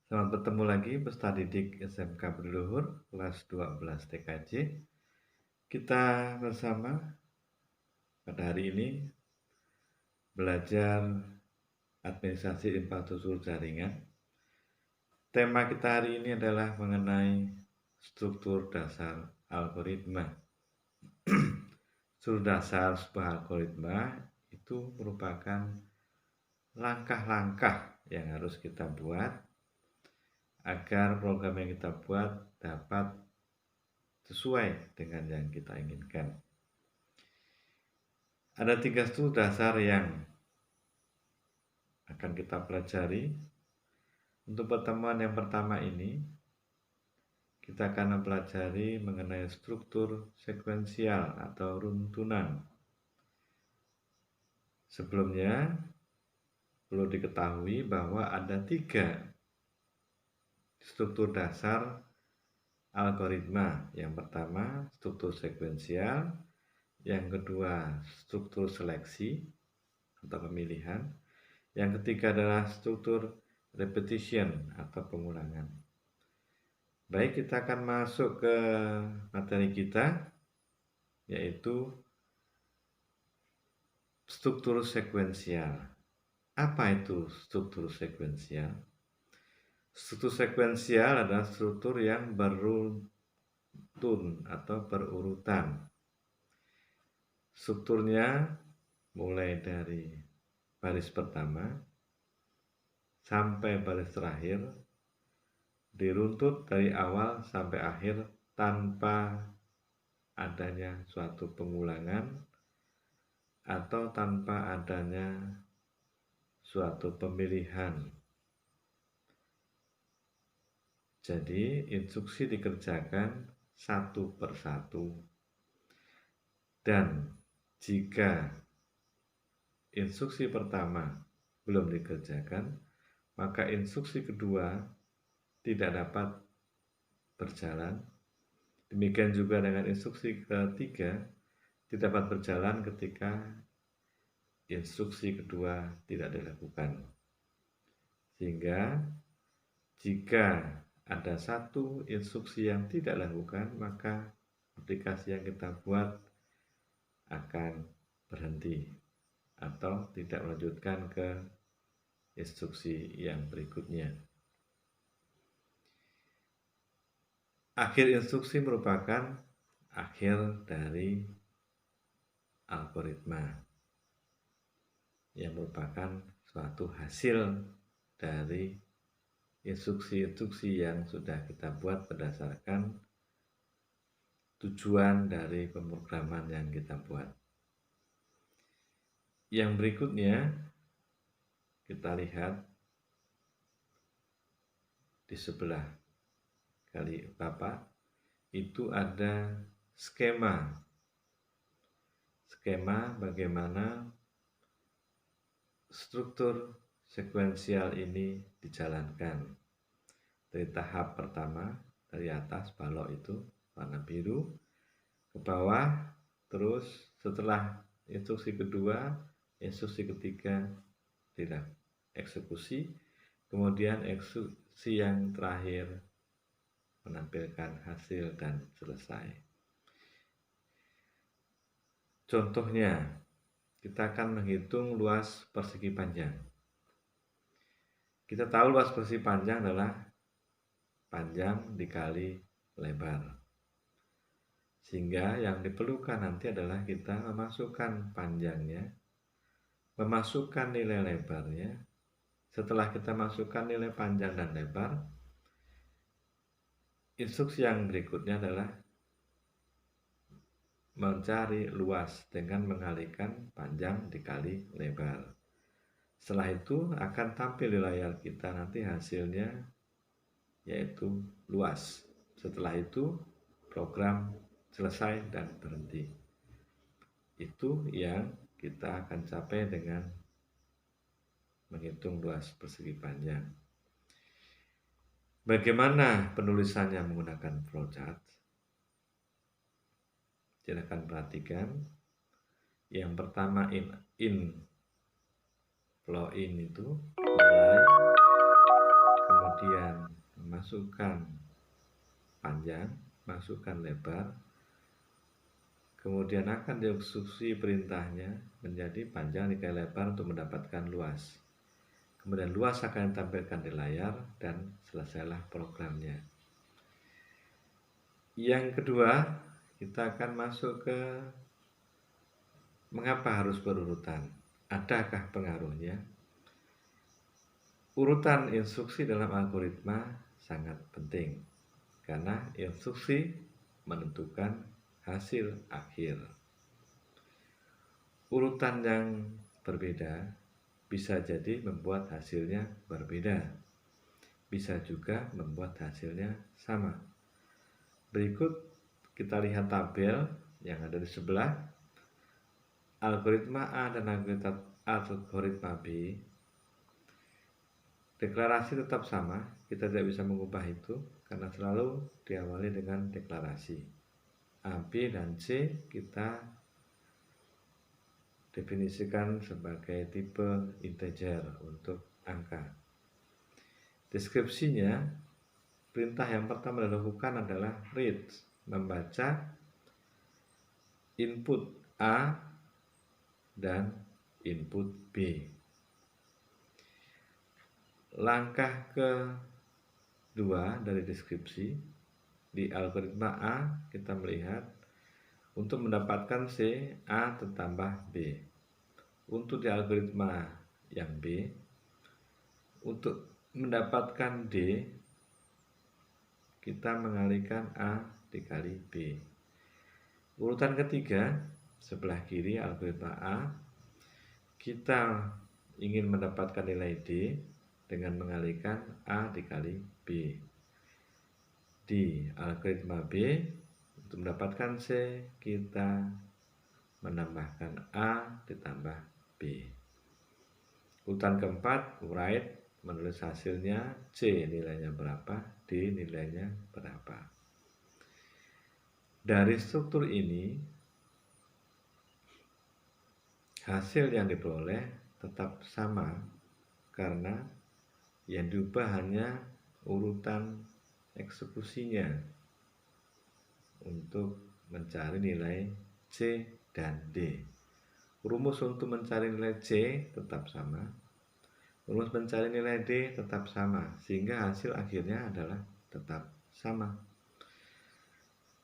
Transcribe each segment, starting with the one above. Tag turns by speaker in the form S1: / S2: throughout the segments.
S1: Selamat bertemu lagi peserta didik SMK Berluhur kelas 12 TKJ. Kita bersama pada hari ini belajar administrasi infrastruktur jaringan. Tema kita hari ini adalah mengenai struktur dasar algoritma. Struktur dasar sebuah algoritma itu merupakan langkah-langkah yang harus kita buat agar program yang kita buat dapat sesuai dengan yang kita inginkan. Ada 3 struktur dasar yang akan kita pelajari. Untuk pertemuan yang pertama ini, kita akan mempelajari mengenai struktur sekuensial atau runtunan. Sebelumnya, perlu diketahui bahwa ada 3 struktur dasar algoritma. Yang pertama, struktur sekuensial. Yang kedua, struktur seleksi atau pemilihan. Yang ketiga adalah struktur repetition atau pengulangan. Baik, kita akan masuk ke materi kita, yaitu struktur sekuensial. Apa itu struktur sekuensial? Struktur sekuensial adalah struktur yang beruntun atau berurutan. Strukturnya mulai dari baris pertama sampai baris terakhir, diruntut dari awal sampai akhir tanpa adanya suatu pengulangan atau tanpa adanya suatu pemilihan. Jadi instruksi dikerjakan satu persatu, dan jika instruksi pertama belum dikerjakan, maka instruksi kedua tidak dapat berjalan. Demikian juga dengan instruksi ketiga tidak dapat berjalan ketika instruksi kedua tidak dilakukan. Sehingga jika ada satu instruksi yang tidak dilakukan, maka aplikasi yang kita buat akan berhenti atau tidak melanjutkan ke instruksi yang berikutnya. Akhir instruksi merupakan akhir dari algoritma yang merupakan suatu hasil dari instruksi-instruksi yang sudah kita buat berdasarkan tujuan dari pemrograman yang kita buat. Yang berikutnya kita lihat di sebelah kali Bapak, itu ada skema bagaimana struktur sekuensial ini dijalankan. Dari tahap pertama, dari atas balok itu warna biru, ke bawah, terus setelah instruksi kedua, instruksi ketiga tidak eksekusi, kemudian eksekusi yang terakhir menampilkan hasil dan selesai. Contohnya, kita akan menghitung luas persegi panjang. Kita tahu luas persegi panjang adalah panjang dikali lebar. Sehingga yang diperlukan nanti adalah kita memasukkan panjangnya, memasukkan nilai lebarnya. Setelah kita masukkan nilai panjang dan lebar, instruksi yang berikutnya adalah mencari luas dengan mengalikan panjang dikali lebar. Setelah itu akan tampil di layar kita nanti hasilnya, yaitu luas. Setelah itu program selesai dan berhenti. Itu yang kita akan capai dengan menghitung luas persegi panjang. Bagaimana penulisannya menggunakan flowchart? Silakan perhatikan. Yang pertama in flow in itu mulai kemudian masukkan panjang, masukkan lebar, kemudian akan dieksekusi perintahnya menjadi panjang dikali lebar untuk mendapatkan luas. Kemudian luas akan ditampilkan di layar dan selesailah programnya. Yang kedua, kita akan masuk ke mengapa harus berurutan. Adakah pengaruhnya? Urutan instruksi dalam algoritma sangat penting karena instruksi menentukan hasil akhir. Urutan yang berbeda bisa jadi membuat hasilnya berbeda, bisa juga membuat hasilnya sama. Berikut kita lihat tabel yang ada di sebelah. Algoritma A dan algoritma B, deklarasi tetap sama, kita tidak bisa mengubah itu karena selalu diawali dengan deklarasi. A, B, dan C kita definisikan sebagai tipe integer untuk angka. Deskripsinya, perintah yang pertama dilakukan adalah read, membaca input A dan input B. Langkah kedua dari deskripsi, di algoritma A kita melihat untuk mendapatkan C, A ditambah B. Untuk di algoritma yang B, untuk mendapatkan D, kita mengalihkan A dikali B. Urutan ketiga, sebelah kiri algoritma A, kita ingin mendapatkan nilai D dengan mengalihkan A dikali B. Di algoritma B, untuk mendapatkan C, kita menambahkan A ditambah B. Urutan keempat, write, menulis hasilnya, C nilainya berapa, D nilainya berapa. Dari struktur ini, hasil yang diperoleh tetap sama karena yang diubah hanya urutan eksekusinya untuk mencari nilai C dan D. Rumus untuk mencari nilai C tetap sama, rumus mencari nilai D tetap sama, sehingga hasil akhirnya adalah tetap sama.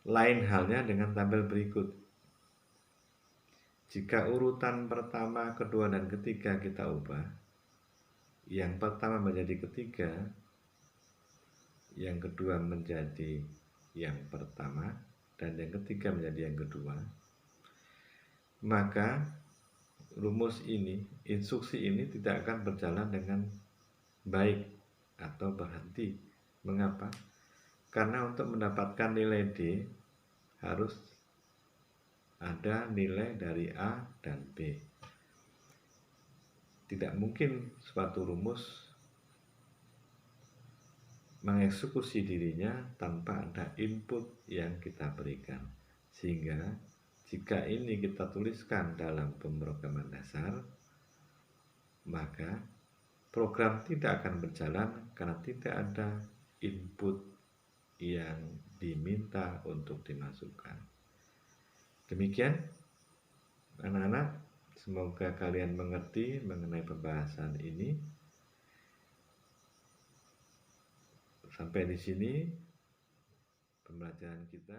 S1: Lain halnya dengan tabel berikut. Jika urutan pertama, kedua, dan ketiga kita ubah, yang pertama menjadi ketiga, yang kedua menjadi yang pertama, dan yang ketiga menjadi yang kedua, maka rumus ini, instruksi ini tidak akan berjalan dengan baik atau berhenti. Mengapa? Karena untuk mendapatkan nilai D harus ada nilai dari A dan B. Tidak mungkin suatu rumus mengeksekusi dirinya tanpa ada input yang kita berikan. Sehingga jika ini kita tuliskan dalam pemrograman dasar, maka program tidak akan berjalan karena tidak ada input yang diminta untuk dimasukkan. Demikian anak-anak, semoga kalian mengerti mengenai pembahasan ini. Sampai di sini pembelajaran kita.